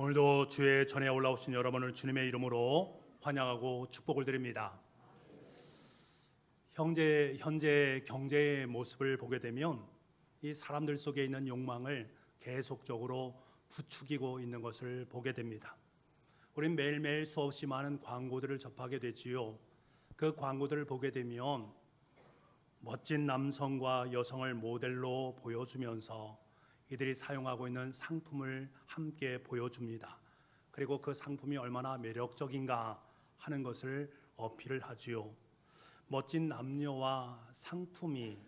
오늘도 주의 전에 올라오신 여러분을 주님의 이름으로 환영하고 축복을 드립니다. 현재 경제의 모습을 보게 되면 이 사람들 속에 있는 욕망을 계속적으로 부추기고 있는 것을 보게 됩니다. 우린 매일매일 수없이 많은 광고들을 접하게 되지요. 그 광고들을 보게 되면 멋진 남성과 여성을 모델로 보여주면서 이들이 사용하고 있는 상품을 함께 보여줍니다. 그리고 그 상품이 얼마나 매력적인가 하는 것을 어필을 하지요. 멋진 남녀와 상품이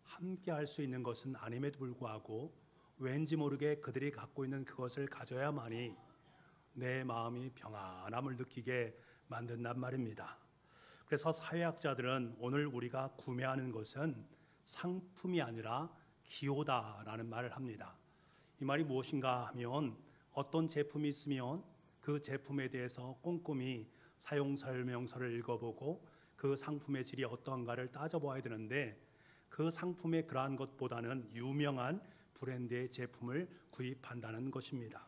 함께 할 수 있는 것은 아님에도 불구하고 왠지 모르게 그들이 갖고 있는 그것을 가져야만이 내 마음이 평안함을 느끼게 만든단 말입니다. 그래서 사회학자들은 오늘 우리가 구매하는 것은 상품이 아니라 기호다라는 말을 합니다. 이 말이 무엇인가 하면 어떤 제품이 있으면 그 제품에 대해서 꼼꼼히 사용 설명서를 읽어보고 그 상품의 질이 어떠한가를 따져보아야 되는데 그 상품의 그러한 것보다는 유명한 브랜드의 제품을 구입한다는 것입니다.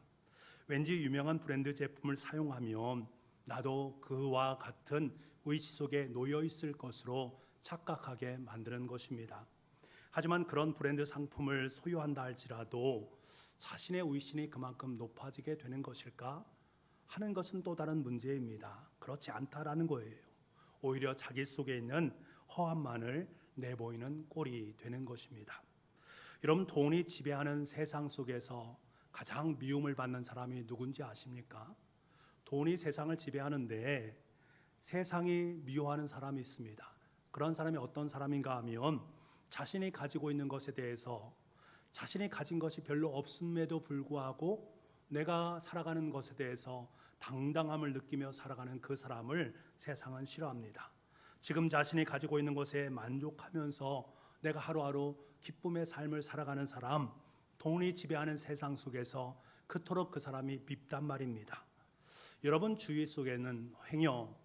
왠지 유명한 브랜드 제품을 사용하면 나도 그와 같은 의식 속에 놓여 있을 것으로 착각하게 만드는 것입니다. 하지만 그런 브랜드 상품을 소유한다 할지라도 자신의 의신이 그만큼 높아지게 되는 것일까 하는 것은 또 다른 문제입니다. 그렇지 않다라는 거예요. 오히려 자기 속에 있는 허함만을 내보이는 꼴이 되는 것입니다. 여러분, 돈이 지배하는 세상 속에서 가장 미움을 받는 사람이 누군지 아십니까? 돈이 세상을 지배하는데 세상이 미워하는 사람이 있습니다. 그런 사람이 어떤 사람인가 하면 자신이 가지고 있는 것에 대해서 자신이 가진 것이 별로 없음에도 불구하고 내가 살아가는 것에 대해서 당당함을 느끼며 살아가는 그 사람을 세상은 싫어합니다. 지금 자신이 가지고 있는 것에 만족하면서 내가 하루하루 기쁨의 삶을 살아가는 사람, 돈이 지배하는 세상 속에서 그토록 그 사람이 밉단 말입니다. 여러분 주위 속에는 행여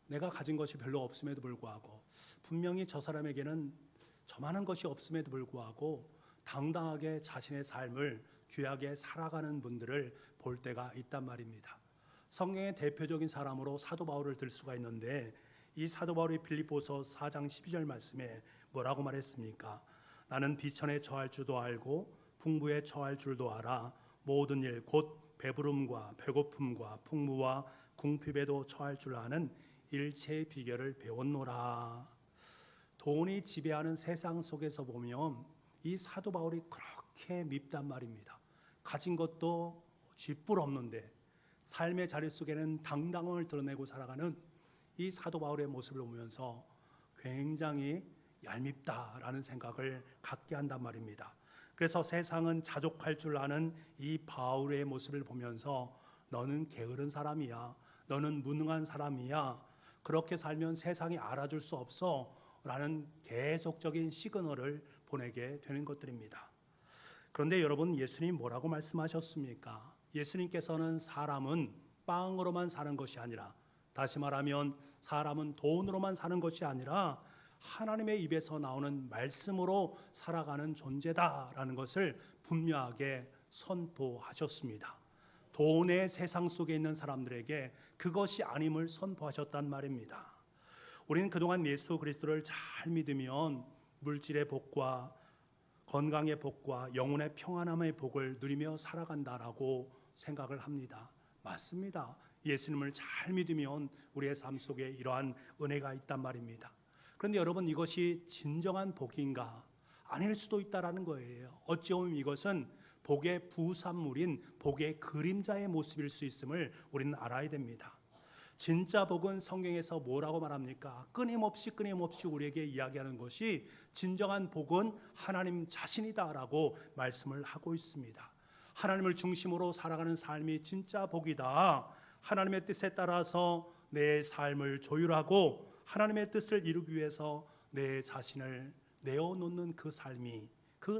내가 가진 것이 별로 없음에도 불구하고 분명히 저 사람에게는 저만한 것이 없음에도 불구하고 당당하게 자신의 삶을 귀하게 살아가는 분들을 볼 때가 있단 말입니다. 성경의 대표적인 사람으로 사도 바울을 들 수가 있는데 이 사도 바울이 빌립보서 4장 12절 말씀에 뭐라고 말했습니까? 나는 비천에 처할 줄도 알고 풍부에 처할 줄도 알아 모든 일 곧 배부름과 배고픔과 풍부와 궁핍에도 처할 줄 아는 일체의 비결을 배웠노라. 돈이 지배하는 세상 속에서 보면 이 사도 바울이 그렇게 밉단 말입니다. 가진 것도 쥐뿔 없는데 삶의 자리 속에는 당당함을 드러내고 살아가는 이 사도 바울의 모습을 보면서 굉장히 얄밉다라는 생각을 갖게 한단 말입니다. 그래서 세상은 자족할 줄 아는 이 바울의 모습을 보면서 너는 게으른 사람이야, 너는 무능한 사람이야, 그렇게 살면 세상이 알아줄 수 없어 라는 계속적인 시그널을 보내게 되는 것들입니다. 그런데 여러분, 예수님 뭐라고 말씀하셨습니까? 예수님께서는 사람은 빵으로만 사는 것이 아니라, 다시 말하면 사람은 돈으로만 사는 것이 아니라 하나님의 입에서 나오는 말씀으로 살아가는 존재다라는 것을 분명하게 선포하셨습니다. 돈의 세상 속에 있는 사람들에게 그것이 아님을 선포하셨단 말입니다. 우리는 그동안 예수 그리스도를 잘 믿으면 물질의 복과 건강의 복과 영혼의 평안함의 복을 누리며 살아간다라고 생각을 합니다. 맞습니다. 예수님을 잘 믿으면 우리의 삶 속에 이러한 은혜가 있단 말입니다. 그런데 여러분, 이것이 진정한 복인가? 아닐 수도 있다라는 거예요. 어찌 보면 이것은 복의 부산물인 복의 그림자의 모습일 수 있음을 우리는 알아야 됩니다. 진짜 복은 성경에서 뭐라고 말합니까? 끊임없이 우리에게 이야기하는 것이 진정한 복은 하나님 자신이다라고 말씀을 하고 있습니다. 하나님을 중심으로 살아가는 삶이 진짜 복이다. 하나님의 뜻에 따라서 내 삶을 조율하고 하나님의 뜻을 이루기 위해서 내 자신을 내어놓는 그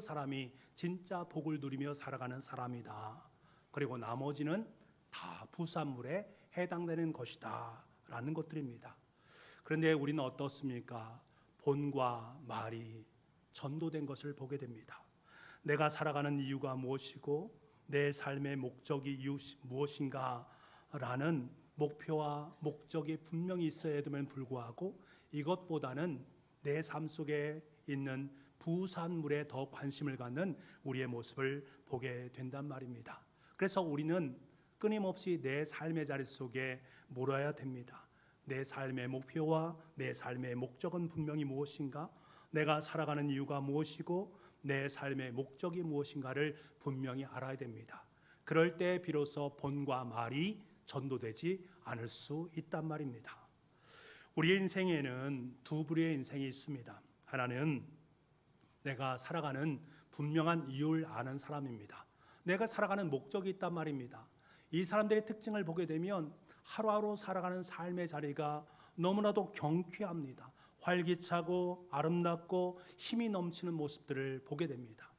사람이 진짜 복을 누리며 살아가는 사람이다. 그리고 나머지는 다 부산물에 해당되는 것이다 라는 것들입니다. 그런데 우리는 어떻습니까? 본과 말이 전도된 것을 보게 됩니다. 내가 살아가는 이유가 무엇이고 내 삶의 목적이 무엇인가 라는 목표와 목적이 분명히 있어야 됨에도 불구하고 이것보다는 내 삶 속에 있는 부산물에 더 관심을 갖는 우리의 모습을 보게 된단 말입니다. 그래서 우리는 끊임없이 내 삶의 자리 속에 물어야 됩니다. 내 삶의 목표와 내 삶의 목적은 분명히 무엇인가? 내가 살아가는 이유가 무엇이고 내 삶의 목적이 무엇인가를 분명히 알아야 됩니다. 그럴 때 비로소 본과 말이 전도되지 않을 수 있단 말입니다. 우리의 인생에는 두 부류의 인생이 있습니다. 하나는 내가 살아가는 분명한 이유를 아는 사람입니다. 내가 살아가는 목적이 있단 말입니다. 이 사람들의 특징을 보게 되면 하루하루 살아가는 삶의 자리가 너무나도 경쾌합니다. 활기차고 아름답고 힘이 넘치는 모습들을 보게 됩니다.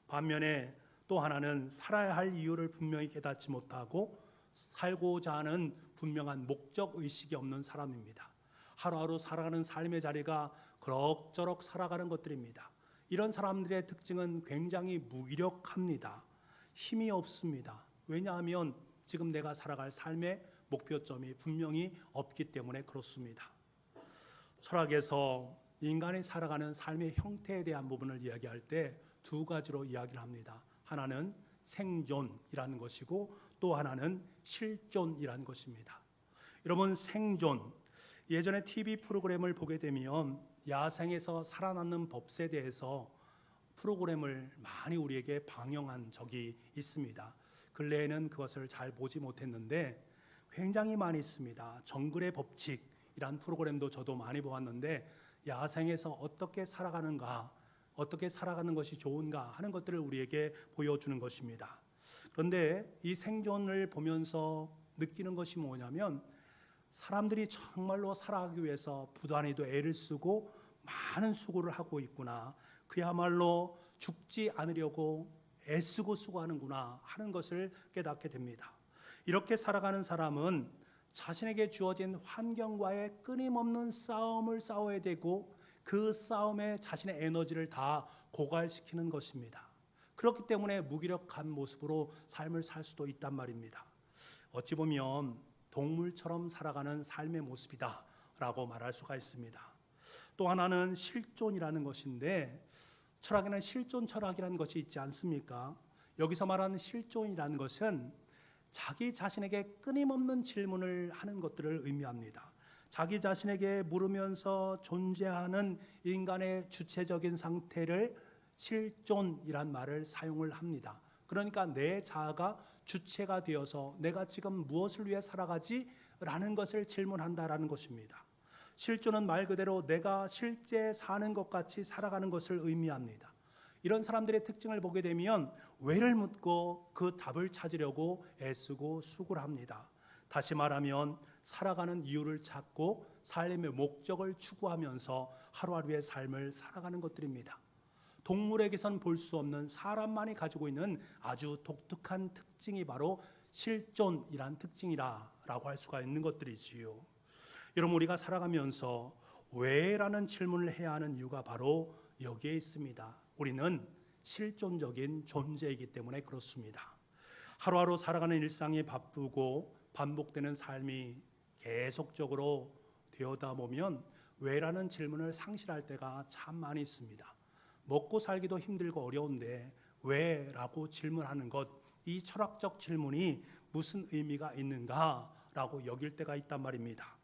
반면에 또 하나는 살아야 할 이유를 분명히 깨닫지 못하고 살고자 하는 분명한 목적 의식이 없는 사람입니다. 하루하루 살아가는 삶의 자리가 그럭저럭 살아가는 것들입니다. 이런 사람들의 특징은 굉장히 무기력합니다. 힘이 없습니다. 왜냐하면 지금 내가 살아갈 삶의 목표점이 분명히 없기 때문에 그렇습니다. 철학에서 인간이 살아가는 삶의 형태에 대한 부분을 이야기할 때 두 가지로 이야기를 합니다. 하나는 생존이라는 것이고 또 하나는 실존이라는 것입니다. 여러분, 생존, 예전에 TV 프로그램을 보게 되면 야생에서 살아남는 법에 대해서 프로그램을 많이 우리에게 방영한 적이 있습니다. 근래에는 그것을 잘 보지 못했는데 굉장히 많이 있습니다. 정글의 법칙이란 프로그램도 저도 많이 보았는데 야생에서 어떻게 살아가는가, 어떻게 살아가는 것이 좋은가 하는 것들을 우리에게 보여주는 것입니다. 그런데 이 생존을 보면서 느끼는 것이 뭐냐면 사람들이 정말로 살아가기 위해서 부단히도 애를 쓰고 많은 수고를 하고 있구나, 그야말로 죽지 않으려고 애쓰고 수고하는구나 하는 것을 깨닫게 됩니다. 이렇게 살아가는 사람은 자신에게 주어진 환경과의 끊임없는 싸움을 싸워야 되고 그 싸움에 자신의 에너지를 다 고갈시키는 것입니다. 그렇기 때문에 무기력한 모습으로 삶을 살 수도 있단 말입니다. 어찌 보면 동물처럼 살아가는 삶의 모습이다 라고 말할 수가 있습니다. 또 하나는 실존이라는 것인데 철학에는 실존 철학이라는 것이 있지 않습니까? 여기서 말하는 실존이라는 것은 자기 자신에게 끊임없는 질문을 하는 것들을 의미합니다. 자기 자신에게 물으면서 존재하는 인간의 주체적인 상태를 실존이란 말을 사용을 합니다. 그러니까 내 자아가 주체가 되어서 내가 지금 무엇을 위해 살아가지? 라는 것을 질문한다라는 것입니다. 실존은 말 그대로 내가 실제 사는 것 같이 살아가는 것을 의미합니다. 이런 사람들의 특징을 보게 되면 왜를 묻고 그 답을 찾으려고 애쓰고 수고를 합니다. 다시 말하면 살아가는 이유를 찾고 삶의 목적을 추구하면서 하루하루의 삶을 살아가는 것들입니다. 동물에게선 볼 수 없는 사람만이 가지고 있는 아주 독특한 특징이 바로 실존이란 특징이라고 할 수가 있는 것들이지요. 여러분, 우리가 살아가면서 왜라는 질문을 해야 하는 이유가 바로 여기에 있습니다. 우리는 실존적인 존재이기 때문에 그렇습니다. 하루하루 살아가는 일상이 바쁘고 반복되는 삶이 계속적으로 되어다 보면 왜라는 질문을 상실할 때가 참 많이 있습니다. 먹고 살기도 힘들고 어려운데 왜라고 질문하는 것, 이 철학적 질문이 무슨 의미가 있는가라고 여길 때가 있단 말입니다.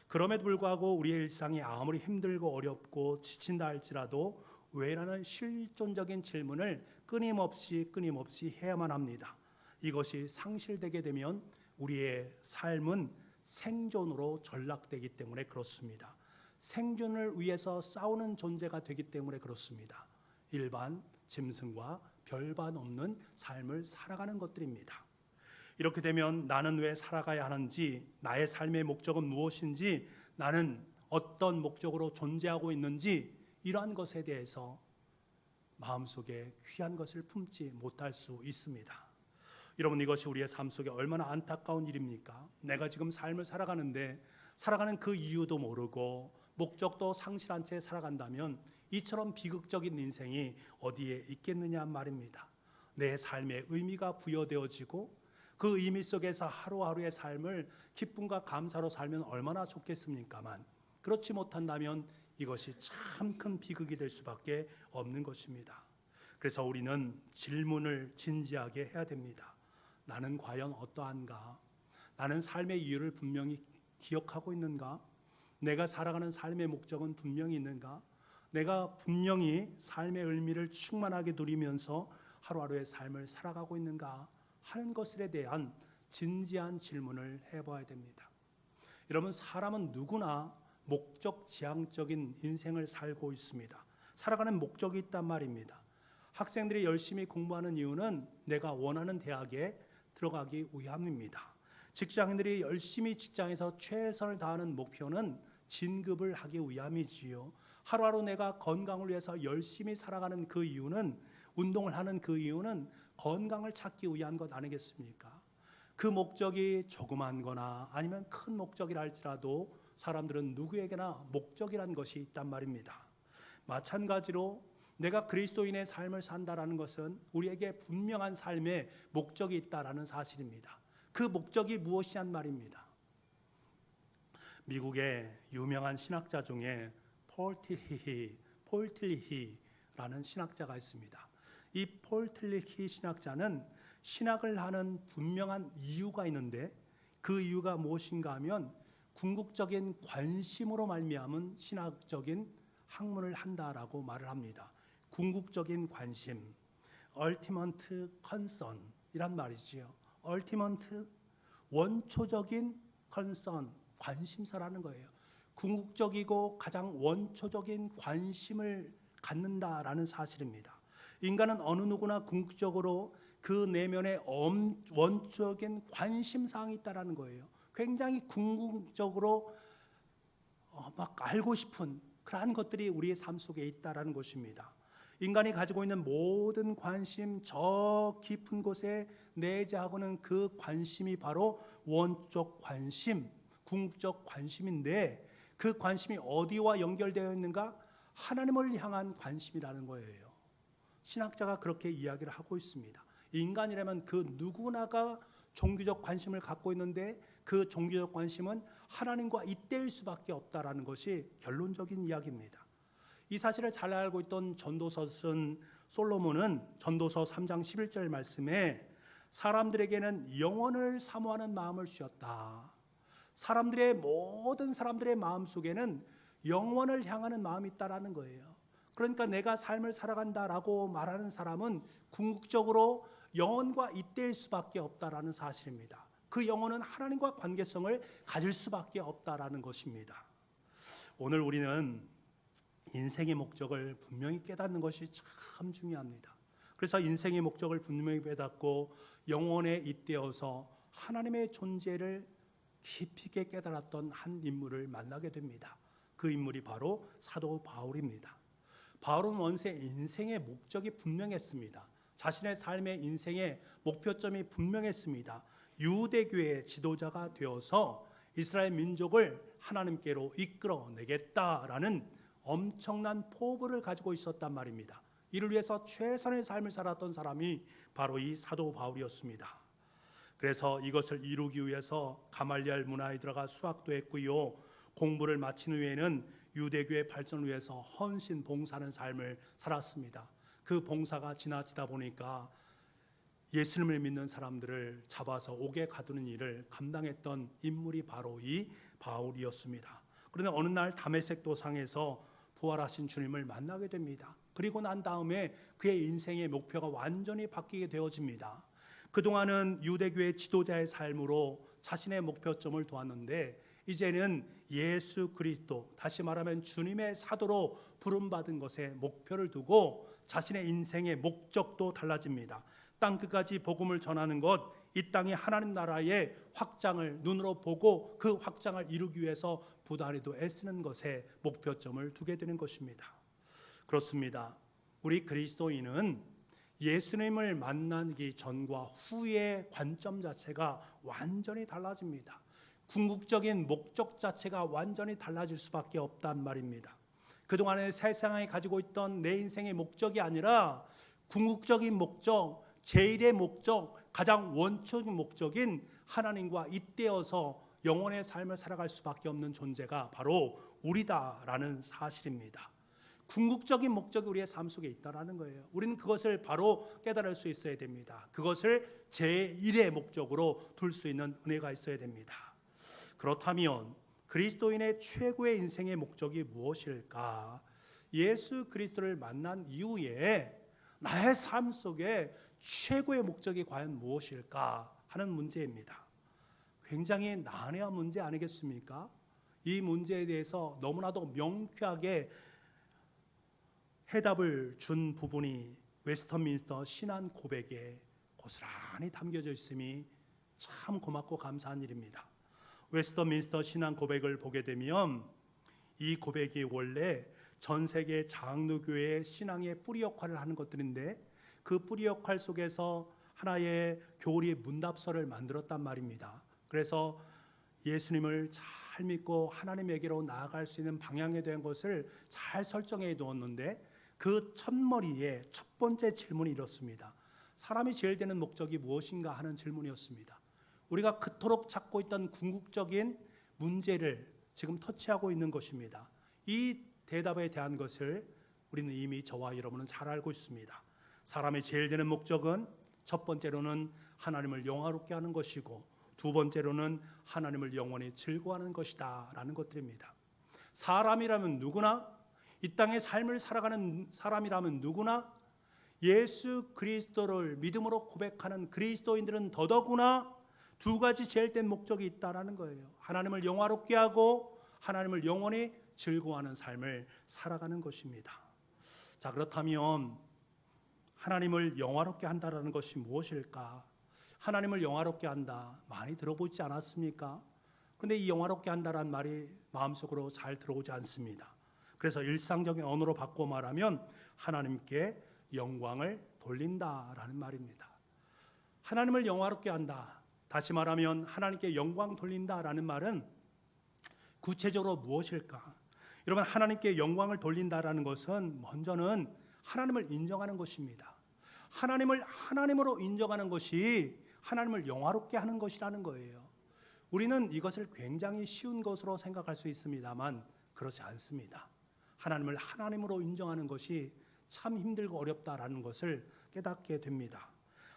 그럼에도 불구하고 우리의 일상이 아무리 힘들고 어렵고 지친다 할지라도 왜라는 실존적인 질문을 끊임없이 해야만 합니다. 이것이 상실되게 되면 우리의 삶은 생존으로 전락되기 때문에 그렇습니다. 생존을 위해서 싸우는 존재가 되기 때문에 그렇습니다. 일반 짐승과 별반 없는 삶을 살아가는 것들입니다. 이렇게 되면 나는 왜 살아가야 하는지, 나의 삶의 목적은 무엇인지, 나는 어떤 목적으로 존재하고 있는지, 이러한 것에 대해서 마음속에 귀한 것을 품지 못할 수 있습니다. 여러분, 이것이 우리의 삶 속에 얼마나 안타까운 일입니까? 내가 지금 삶을 살아가는데 살아가는 그 이유도 모르고 목적도 상실한 채 살아간다면 이처럼 비극적인 인생이 어디에 있겠느냐 말입니다. 내 삶의 의미가 부여되어지고 그 의미 속에서 하루하루의 삶을 기쁨과 감사로 살면 얼마나 좋겠습니까만, 그렇지 못한다면 이것이 참 큰 비극이 될 수밖에 없는 것입니다. 그래서 우리는 질문을 진지하게 해야 됩니다. 나는 과연 어떠한가? 나는 삶의 이유를 분명히 기억하고 있는가? 내가 살아가는 삶의 목적은 분명히 있는가? 내가 분명히 삶의 의미를 충만하게 누리면서 하루하루의 삶을 살아가고 있는가 하는 것에 대한 진지한 질문을 해봐야 됩니다. 여러분, 사람은 누구나 목적 지향적인 인생을 살고 있습니다. 살아가는 목적이 있단 말입니다. 학생들이 열심히 공부하는 이유는 내가 원하는 대학에 들어가기 위함입니다. 직장인들이 열심히 직장에서 최선을 다하는 목표는 진급을 하기 위함이지요. 하루하루 내가 건강을 위해서 열심히 살아가는 그 이유는, 운동을 하는 그 이유는 건강을 찾기 위한 것 아니겠습니까? 그 목적이 조그만 거나 아니면 큰 목적이라 할지라도 사람들은 누구에게나 목적이란 것이 있단 말입니다. 마찬가지로 내가 그리스도인의 삶을 산다라는 것은 우리에게 분명한 삶의 목적이 있다라는 사실입니다. 그 목적이 무엇이란 말입니다. 미국의 유명한 신학자 중에 폴 tilli히라는 신학자가 있습니다. 이 폴 tilli히 신학자는 신학을 하는 분명한 이유가 있는데, 그 이유가 무엇인가 하면 궁극적인 관심으로 말미암은 신학적인 학문을 한다라고 말을 합니다. 궁극적인 관심, ultimate concern 이란 말이지요. ultimate, 원초적인 concern, 관심사라는 거예요. 궁극적이고 가장 원초적인 관심을 갖는다라는 사실입니다. 인간은 어느 누구나 궁극적으로 그 내면에 원초적인 관심사항이 있다라는 거예요. 굉장히 궁극적으로 막 알고 싶은 그러한 것들이 우리의 삶 속에 있다라는 것입니다. 인간이 가지고 있는 모든 관심, 저 깊은 곳에 내재하고는 그 관심이 바로 원적 관심, 궁극적 관심인데, 그 관심이 어디와 연결되어 있는가? 하나님을 향한 관심이라는 거예요. 신학자가 그렇게 이야기를 하고 있습니다. 인간이라면 그 누구나가 종교적 관심을 갖고 있는데, 그 종교적 관심은 하나님과 잇대일 수밖에 없다라는 것이 결론적인 이야기입니다. 이 사실을 잘 알고 있던 전도서 쓴 솔로몬은 전도서 3장 11절 말씀에 사람들에게는 영원을 사모하는 마음을 주었다. 모든 사람들의 마음 속에는 영원을 향하는 마음이 있다라는 거예요. 그러니까 내가 삶을 살아간다라고 말하는 사람은 궁극적으로 영혼과 잇대일 수밖에 없다라는 사실입니다. 그 영혼은 하나님과 관계성을 가질 수밖에 없다라는 것입니다. 오늘 우리는 인생의 목적을 분명히 깨닫는 것이 참 중요합니다. 그래서 인생의 목적을 분명히 깨닫고 영혼에 잇대어서 하나님의 존재를 깊이 있게 깨달았던 한 인물을 만나게 됩니다. 그 인물이 바로 사도 바울입니다. 바울은 원세 인생의 목적이 분명했습니다. 자신의 삶의 인생의 목표점이 분명했습니다. 유대교의 지도자가 되어서 이스라엘 민족을 하나님께로 이끌어내겠다라는 엄청난 포부를 가지고 있었단 말입니다. 이를 위해서 최선의 삶을 살았던 사람이 바로 이 사도 바울이었습니다. 그래서 이것을 이루기 위해서 가말리엘 문화에 들어가 수학도 했고요. 공부를 마친 후에는 유대교의 발전을 위해서 헌신 봉사하는 삶을 살았습니다. 그 봉사가 지나치다 보니까 예수님을 믿는 사람들을 잡아서 옥에 가두는 일을 감당했던 인물이 바로 이 바울이었습니다. 그런데 어느 날 다메섹 도상에서 부활하신 주님을 만나게 됩니다. 그리고 난 다음에 그의 인생의 목표가 완전히 바뀌게 되어집니다. 그동안은 유대교의 지도자의 삶으로 자신의 목표점을 두었는데, 이제는 예수 그리스도, 다시 말하면 주님의 사도로 부름받은 것에 목표를 두고 자신의 인생의 목적도 달라집니다. 땅끝까지 복음을 전하는 것, 이 땅이 하나님 나라의 확장을 눈으로 보고 그 확장을 이루기 위해서 부단히도 애쓰는 것에 목표점을 두게 되는 것입니다. 그렇습니다. 우리 그리스도인은 예수님을 만나기 전과 후의 관점 자체가 완전히 달라집니다. 궁극적인 목적 자체가 완전히 달라질 수밖에 없단 말입니다. 그동안에 세상에 가지고 있던 내 인생의 목적이 아니라 궁극적인 목적, 제1의 목적, 가장 원초적인 목적인 하나님과 잇대어서 영혼의 삶을 살아갈 수밖에 없는 존재가 바로 우리다라는 사실입니다. 궁극적인 목적이 우리의 삶 속에 있다라는 거예요. 우리는 그것을 바로 깨달을 수 있어야 됩니다. 그것을 제1의 목적으로 둘 수 있는 은혜가 있어야 됩니다. 그렇다면 그리스도인의 최고의 인생의 목적이 무엇일까? 예수 그리스도를 만난 이후에 나의 삶 속에 최고의 목적이 과연 무엇일까 하는 문제입니다. 굉장히 난해한 문제 아니겠습니까? 이 문제에 대해서 너무나도 명쾌하게 해답을 준 부분이 웨스터민스터 신안 고백에 고스란히 담겨져 있음이 참 고맙고 감사한 일입니다. 웨스터민스터 신안 고백을 보게 되면 이 고백이 원래 전 세계 장로교회의 신앙의 뿌리 역할을 하는 것들인데 그 뿌리 역할 속에서 하나의 교리 문답서를 만들었단 말입니다. 그래서 예수님을 잘 믿고 하나님에게로 나아갈 수 있는 방향에 대한 것을 잘 설정해 두었는데 그 첫머리에 첫 번째 질문이 이렇습니다. 사람이 제일 되는 목적이 무엇인가 하는 질문이었습니다. 우리가 그토록 찾고 있던 궁극적인 문제를 지금 터치하고 있는 것입니다. 이 대답에 대한 것을 우리는 이미 저와 여러분은 잘 알고 있습니다. 사람의 제일 되는 목적은 첫 번째로는 하나님을 영화롭게 하는 것이고 두 번째로는 하나님을 영원히 즐거워하는 것이다 라는 것들입니다. 사람이라면 누구나, 이 땅의 삶을 살아가는 사람이라면 누구나, 예수 그리스도를 믿음으로 고백하는 그리스도인들은 더더구나 두 가지 제일 된 목적이 있다라는 거예요. 하나님을 영화롭게 하고 하나님을 영원히 즐거워하는 삶을 살아가는 것입니다. 자, 그렇다면 하나님을 영화롭게 한다라는 것이 무엇일까? 하나님을 영화롭게 한다, 많이 들어보지 않았습니까? 그런데 이 영화롭게 한다라는 말이 마음속으로 잘 들어오지 않습니다. 그래서 일상적인 언어로 바꿔 말하면 하나님께 영광을 돌린다라는 말입니다. 하나님을 영화롭게 한다, 다시 말하면 하나님께 영광 돌린다라는 말은 구체적으로 무엇일까? 여러분, 하나님께 영광을 돌린다라는 것은 먼저는 하나님을 인정하는 것입니다. 하나님을 하나님으로 인정하는 것이 하나님을 영화롭게 하는 것이라는 거예요. 우리는 이것을 굉장히 쉬운 것으로 생각할 수 있습니다만 그렇지 않습니다. 하나님을 하나님으로 인정하는 것이 참 힘들고 어렵다라는 것을 깨닫게 됩니다.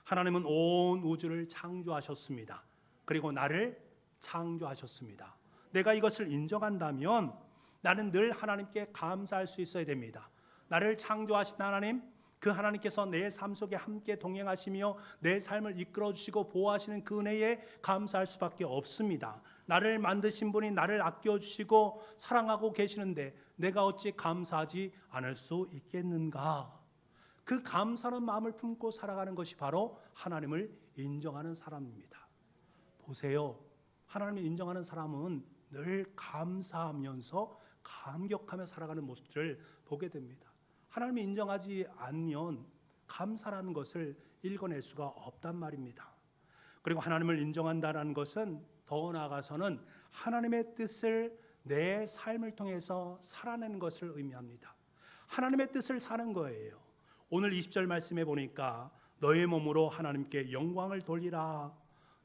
하나님은 온 우주를 창조하셨습니다. 그리고 나를 창조하셨습니다. 내가 이것을 인정한다면 나는 늘 하나님께 감사할 수 있어야 됩니다. 나를 창조하신 하나님, 그 하나님께서 내 삶 속에 함께 동행하시며 내 삶을 이끌어 주시고 보호하시는 그 은혜에 감사할 수밖에 없습니다. 나를 만드신 분이 나를 아껴주시고 사랑하고 계시는데 내가 어찌 감사하지 않을 수 있겠는가? 그 감사하는 마음을 품고 살아가는 것이 바로 하나님을 인정하는 사람입니다. 보세요, 하나님을 인정하는 사람은 늘 감사하면서 감격하며 살아가는 모습들을 보게 됩니다. 하나님을 인정하지 않으면 감사라는 것을 읽어낼 수가 없단 말입니다. 그리고 하나님을 인정한다는 것은 더 나아가서는 하나님의 뜻을 내 삶을 통해서 살아내는 것을 의미합니다. 하나님의 뜻을 사는 거예요. 오늘 20절 말씀에 보니까 너의 몸으로 하나님께 영광을 돌리라,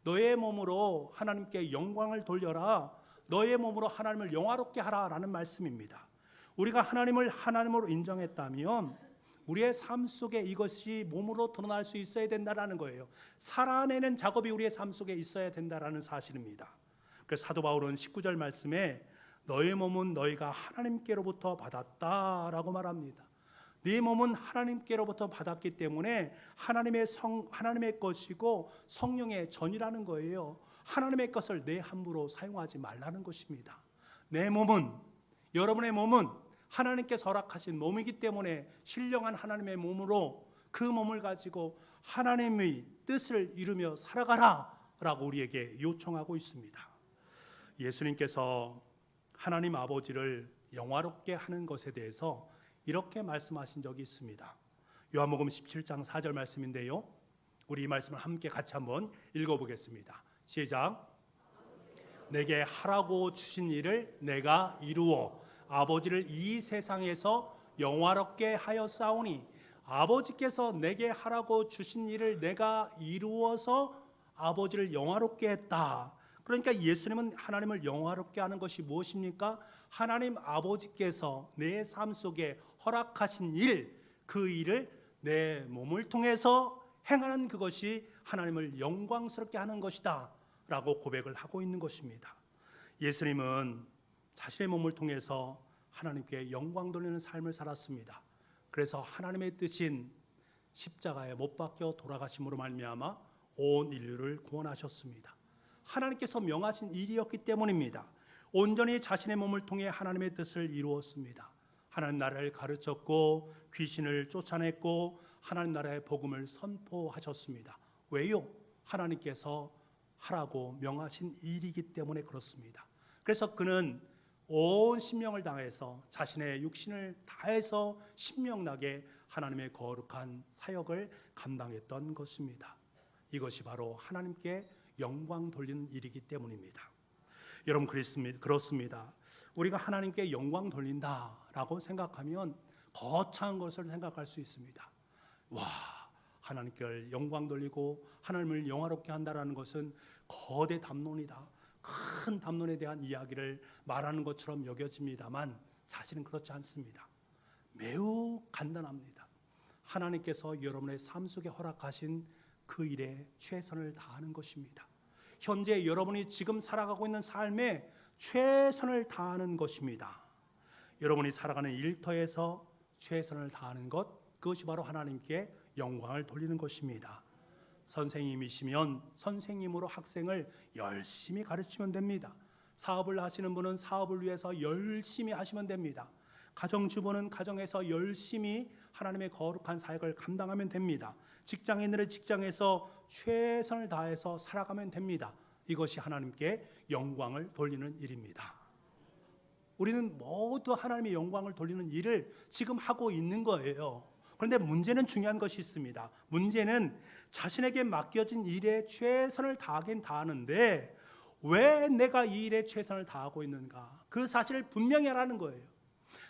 너의 몸으로 하나님께 영광을 돌려라, 너의 몸으로 하나님을 영화롭게 하라라는 말씀입니다. 우리가 하나님을 하나님으로 인정했다면 우리의 삶 속에 이것이 몸으로 드러날 수 있어야 된다라는 거예요. 살아내는 작업이 우리의 삶 속에 있어야 된다라는 사실입니다. 그래서 사도 바울은 19절 말씀에 너의 몸은 너희가 하나님께로부터 받았다라고 말합니다. 네 몸은 하나님께로부터 받았기 때문에 하나님의 것이고 성령의 전이라는 거예요. 하나님의 것을 내 함부로 사용하지 말라는 것입니다. 내 몸은, 여러분의 몸은 하나님께서 허락하신 몸이기 때문에 신령한 하나님의 몸으로 그 몸을 가지고 하나님의 뜻을 이루며 살아가라 라고 우리에게 요청하고 있습니다. 예수님께서 하나님 아버지를 영화롭게 하는 것에 대해서 이렇게 말씀하신 적이 있습니다. 요한복음 17장 4절 말씀인데요, 우리 이 말씀을 함께 같이 한번 읽어보겠습니다. 시작. 내게 하라고 주신 일을 내가 이루어 아버지를 이 세상에서 영화롭게 하였사오니 아버지께서 내게 하라고 주신 일을 내가 이루어서 아버지를 영화롭게 했다. 그러니까 예수님은 하나님을 영화롭게 하는 것이 무엇입니까? 하나님 아버지께서 내 삶 속에 허락하신 일, 그 일을 내 몸을 통해서 행하는 그것이 하나님을 영광스럽게 하는 것이다 라고 고백을 하고 있는 것입니다. 예수님은 자신의 몸을 통해서 하나님께 영광 돌리는 삶을 살았습니다. 그래서 하나님의 뜻인 십자가에 못 박혀 돌아가심으로 말미암아 온 인류를 구원하셨습니다. 하나님께서 명하신 일이었기 때문입니다. 온전히 자신의 몸을 통해 하나님의 뜻을 이루었습니다. 하나님 나라를 가르쳤고 귀신을 쫓아냈고 하나님 나라의 복음을 선포하셨습니다. 왜요? 하나님께서 하라고 명하신 일이기 때문에 그렇습니다. 그래서 그는 온 신명을 다해서 자신의 육신을 다해서 신명나게 하나님의 거룩한 사역을 감당했던 것입니다. 이것이 바로 하나님께 영광 돌리는 일이기 때문입니다. 여러분 그렇습니다. 우리가 하나님께 영광 돌린다라고 생각하면 거창한 것을 생각할 수 있습니다. 와, 하나님께 영광 돌리고 하나님을 영화롭게 한다라는 것은 거대 담론이다. 큰 담론에 대한 이야기를 말하는 것처럼 여겨집니다만 사실은 그렇지 않습니다. 매우 간단합니다. 하나님께서 여러분의 삶 속에 허락하신 그 일에 최선을 다하는 것입니다. 현재 여러분이 지금 살아가고 있는 삶에 최선을 다하는 것입니다. 여러분이 살아가는 일터에서 최선을 다하는 것, 그것이 바로 하나님께 영광을 돌리는 것입니다. 선생님이시면 선생님으로 학생을 열심히 가르치면 됩니다. 사업을 하시는 분은 사업을 위해서 열심히 하시면 됩니다. 가정주부는 가정에서 열심히 하나님의 거룩한 사역을 감당하면 됩니다. 직장인들은 직장에서 최선을 다해서 살아가면 됩니다. 이것이 하나님께 영광을 돌리는 일입니다. 우리는 모두 하나님의 영광을 돌리는 일을 지금 하고 있는 거예요. 그런데 문제는 중요한 것이 있습니다. 문제는 자신에게 맡겨진 일에 최선을 다하긴 다하는데 왜 내가 이 일에 최선을 다하고 있는가? 그 사실을 분명히 하라는 거예요.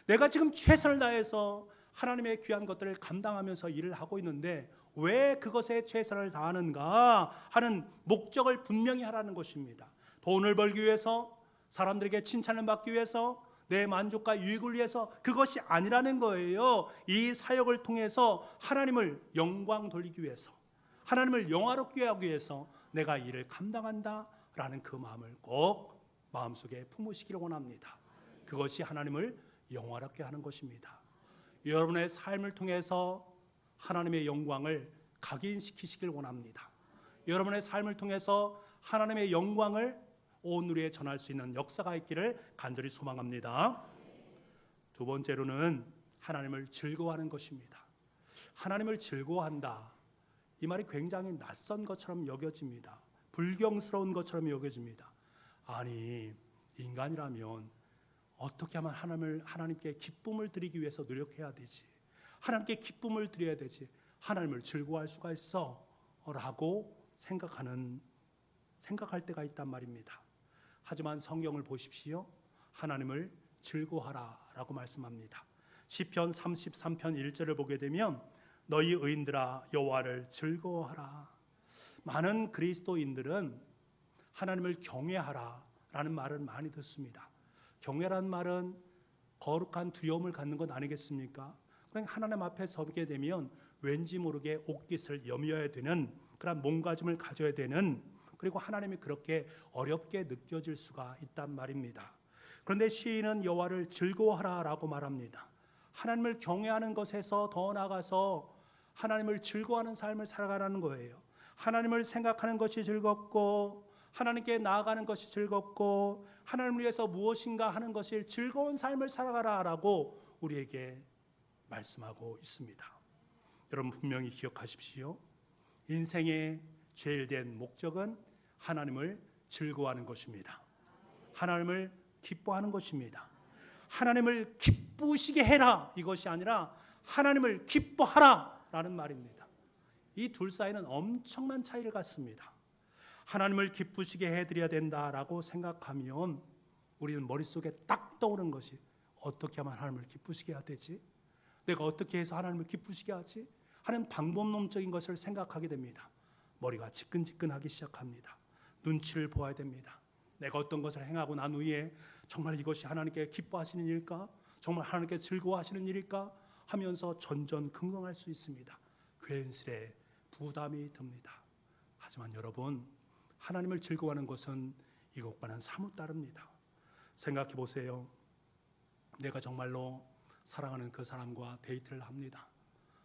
내가 지금 최선을 다해서 하나님의 귀한 것들을 감당하면서 일을 하고 있는데 왜 그것에 최선을 다하는가 하는 목적을 분명히 하라는 것입니다. 돈을 벌기 위해서, 사람들에게 칭찬을 받기 위해서, 내 만족과 유익을 위해서, 그것이 아니라는 거예요. 이 사역을 통해서 하나님을 영광 돌리기 위해서, 하나님을 영화롭게 하기 위해서 내가 일을 감당한다라는 그 마음을 꼭 마음속에 품으시기를 원합니다. 그것이 하나님을 영화롭게 하는 것입니다. 여러분의 삶을 통해서 하나님의 영광을 각인시키시길 원합니다. 여러분의 삶을 통해서 하나님의 영광을 온 누리에 전할 수 있는 역사가 있기를 간절히 소망합니다. 두 번째로는 하나님을 즐거워하는 것입니다. 하나님을 즐거워한다. 이 말이 굉장히 낯선 것처럼 여겨집니다. 불경스러운 것처럼 여겨집니다. 아니, 인간이라면 어떻게 하면 하나님께 기쁨을 드리기 위해서 노력해야 되지? 하나님께 기쁨을 드려야 되지? 하나님을 즐거워할 수가 있어? 라고 생각할 때가 있단 말입니다. 하지만 성경을 보십시오. 하나님을 즐거워하라 라고 말씀합니다. 시편 33편 1절을 보게 되면 너희 의인들아 여호와를 즐거워하라. 많은 그리스도인들은 하나님을 경외하라 라는 말을 많이 듣습니다. 경외라는 말은 거룩한 두려움을 갖는 것 아니겠습니까? 그러니까 하나님 앞에 서게 되면 왠지 모르게 옷깃을 여며야 되는 그런 몸가짐을 가져야 되는, 그리고 하나님이 그렇게 어렵게 느껴질 수가 있단 말입니다. 그런데 시인은 여호와를 즐거워하라라고 말합니다. 하나님을 경외하는 것에서 더 나아가서 하나님을 즐거워하는 삶을 살아가라는 거예요. 하나님을 생각하는 것이 즐겁고 하나님께 나아가는 것이 즐겁고 하나님을 위해서 무엇인가 하는 것이 즐거운 삶을 살아가라라고 우리에게 말씀하고 있습니다. 여러분 분명히 기억하십시오. 인생의 제일 된 목적은 하나님을 즐거워하는 것입니다. 하나님을 기뻐하는 것입니다. 하나님을 기쁘시게 해라 이것이 아니라 하나님을 기뻐하라 라는 말입니다. 이 둘 사이는 엄청난 차이를 갖습니다. 하나님을 기쁘시게 해드려야 된다라고 생각하면 우리는 머릿속에 딱 떠오르는 것이 어떻게 하면 하나님을 기쁘시게 해야 되지? 내가 어떻게 해서 하나님을 기쁘시게 하지? 하는 방법론적인 것을 생각하게 됩니다. 머리가 지끈지끈하기 시작합니다. 눈치를 보아야 됩니다. 내가 어떤 것을 행하고 난 후에 정말 이것이 하나님께 기뻐하시는 일일까? 정말 하나님께 즐거워하시는 일일까? 하면서 전전긍긍할 수 있습니다. 괜스레 부담이 듭니다. 하지만 여러분, 하나님을 즐거워하는 것은 이것과는 사뭇 다릅니다. 생각해 보세요. 내가 정말로 사랑하는 그 사람과 데이트를 합니다.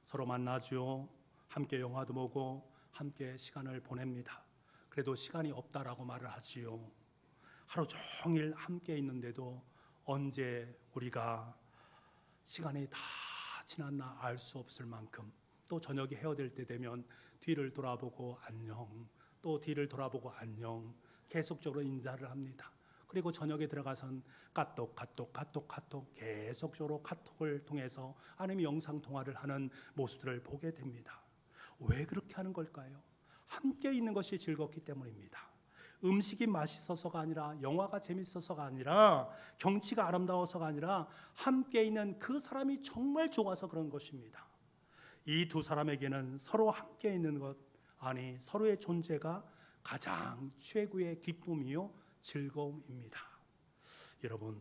서로 만나죠. 함께 영화도 보고 함께 시간을 보냅니다. 그래도 시간이 없다라고 말을 하지요. 하루 종일 함께 있는데도 언제 우리가 시간이 다 지났나 알 수 없을 만큼 또 저녁에 헤어질 때 되면 뒤를 돌아보고 안녕, 또 뒤를 돌아보고 안녕, 계속적으로 인사를 합니다. 그리고 저녁에 들어가선 카톡 계속적으로 카톡을 통해서 아니면 영상 통화를 하는 모습들을 보게 됩니다. 왜 그렇게 하는 걸까요? 함께 있는 것이 즐겁기 때문입니다. 음식이 맛있어서가 아니라, 영화가 재밌어서가 아니라, 경치가 아름다워서가 아니라 함께 있는 그 사람이 정말 좋아서 그런 것입니다. 이 두 사람에게는 서로 함께 있는 것, 아니 서로의 존재가 가장 최고의 기쁨이요 즐거움입니다. 여러분,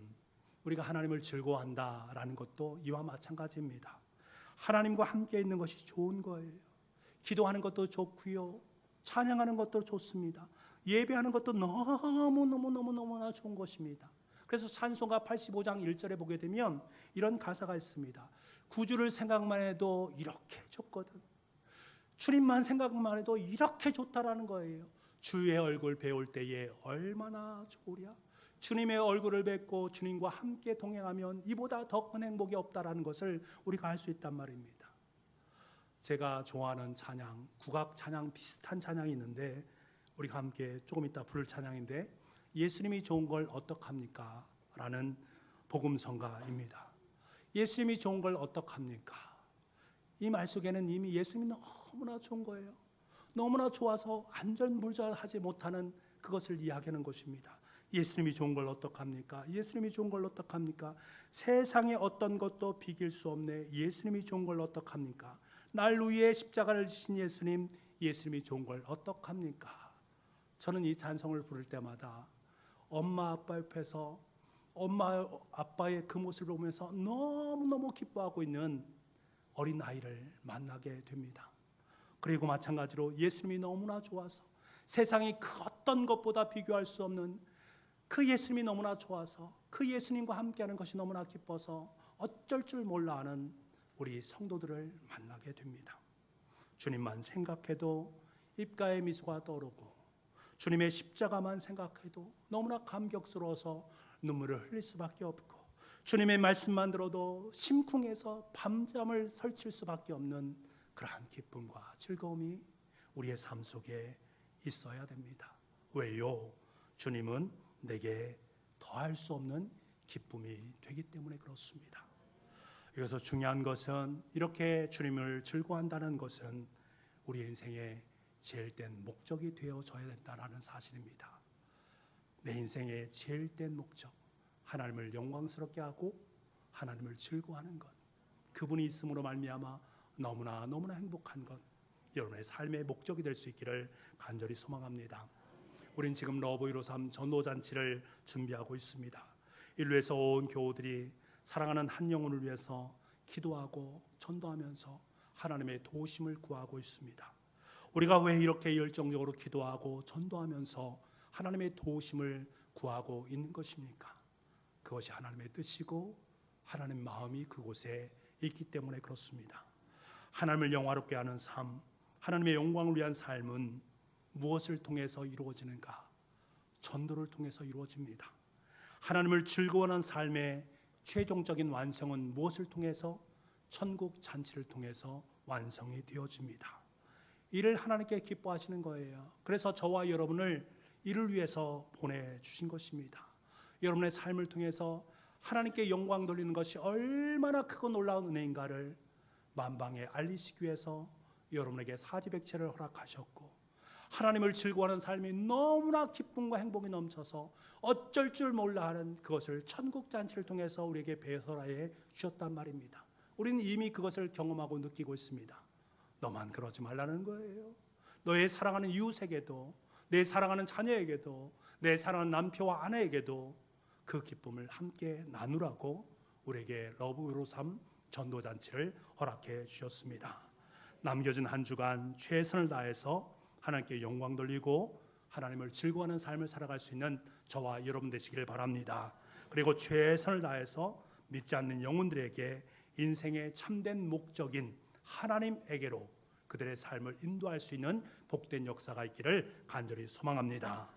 우리가 하나님을 즐거워한다라는 것도 이와 마찬가지입니다. 하나님과 함께 있는 것이 좋은 거예요. 기도하는 것도 좋고요, 찬양하는 것도 좋습니다. 예배하는 것도 너무나 좋은 것입니다. 그래서 찬송가 85장 1절에 보게 되면 이런 가사가 있습니다. 구주를 생각만 해도 이렇게 좋거든. 주님만 생각만 해도 이렇게 좋다라는 거예요. 주의 얼굴 배울 때에 얼마나 좋으랴. 주님의 얼굴을 뵙고 주님과 함께 동행하면 이보다 더 큰 행복이 없다라는 것을 우리가 알 수 있단 말입니다. 제가 좋아하는 찬양, 국악 찬양 비슷한 찬양이 있는데 우리가 함께 조금 이따 부를 찬양인데, 예수님이 좋은 걸 어떡합니까? 라는 복음성가입니다. 예수님이 좋은 걸 어떡합니까? 이 말 속에는 이미 예수님이 너무나 좋은 거예요. 너무나 좋아서 안절부절하지 못하는 그것을 이야기하는 것입니다. 예수님이 좋은 걸 어떡합니까? 예수님이 좋은 걸 어떡합니까? 세상에 어떤 것도 비길 수 없네. 예수님이 좋은 걸 어떡합니까? 날 위해 십자가를 지신 예수님, 예수님이 좋은 걸 어떡합니까? 저는 이 찬송을 부를 때마다 엄마 아빠 옆에서 엄마 아빠의 그 모습을 보면서 너무너무 기뻐하고 있는 어린 아이를 만나게 됩니다. 그리고 마찬가지로 예수님이 너무나 좋아서 세상이 그 어떤 것보다 비교할 수 없는 그 예수님이 너무나 좋아서 그 예수님과 함께하는 것이 너무나 기뻐서 어쩔 줄 몰라 하는 우리 성도들을 만나게 됩니다. 주님만 생각해도 입가에 미소가 떠오르고, 주님의 십자가만 생각해도 너무나 감격스러워서 눈물을 흘릴 수밖에 없고, 주님의 말씀만 들어도 심쿵해서 밤잠을 설칠 수밖에 없는 그러한 기쁨과 즐거움이 우리의 삶 속에 있어야 됩니다. 왜요? 주님은 내게 더할 수 없는 기쁨이 되기 때문에 그렇습니다. 여기서 중요한 것은, 이렇게 주님을 즐거워한다는 것은 우리 인생의 제일된 목적이 되어져야 된다는 사실입니다. 내 인생의 제일된 목적, 하나님을 영광스럽게 하고 하나님을 즐거워하는 것, 그분이 있음으로 말미암아 너무나 행복한 것, 여러분의 삶의 목적이 될 수 있기를 간절히 소망합니다. 우린 지금 러브이로삼 전도잔치를 준비하고 있습니다. 이를 위해서 온 교우들이 사랑하는 한 영혼을 위해서 기도하고 전도하면서 하나님의 도우심을 구하고 있습니다. 우리가 왜 이렇게 열정적으로 기도하고 전도하면서 하나님의 도우심을 구하고 있는 것입니까? 그것이 하나님의 뜻이고 하나님 마음이 그곳에 있기 때문에 그렇습니다. 하나님을 영화롭게 하는 삶, 하나님의 영광을 위한 삶은 무엇을 통해서 이루어지는가? 전도를 통해서 이루어집니다. 하나님을 즐거워하는 삶의 최종적인 완성은 무엇을 통해서? 천국 잔치를 통해서 완성이 되어집니다. 이를 하나님께 기뻐하시는 거예요. 그래서 저와 여러분을 이를 위해서 보내주신 것입니다. 여러분의 삶을 통해서 하나님께 영광 돌리는 것이 얼마나 크고 놀라운 은혜인가를 만방에 알리시기 위해서 여러분에게 사지백체를 허락하셨고, 하나님을 즐거워하는 삶이 너무나 기쁨과 행복이 넘쳐서 어쩔 줄 몰라 하는 그것을 천국 잔치를 통해서 우리에게 배설하여 주셨단 말입니다. 우리는 이미 그것을 경험하고 느끼고 있습니다. 너만 그러지 말라는 거예요. 너의 사랑하는 이웃에게도, 내 사랑하는 자녀에게도, 내 사랑하는 남편과 아내에게도 그 기쁨을 함께 나누라고 우리에게 러브로삼 전도잔치를 허락해 주셨습니다. 남겨진 한 주간 최선을 다해서 하나님께 영광 돌리고 하나님을 즐거워하는 삶을 살아갈 수 있는 저와 여러분 되시길 바랍니다. 그리고 최선을 다해서 믿지 않는 영혼들에게 인생의 참된 목적인 하나님에게로 그들의 삶을 인도할 수 있는 복된 역사가 있기를 간절히 소망합니다.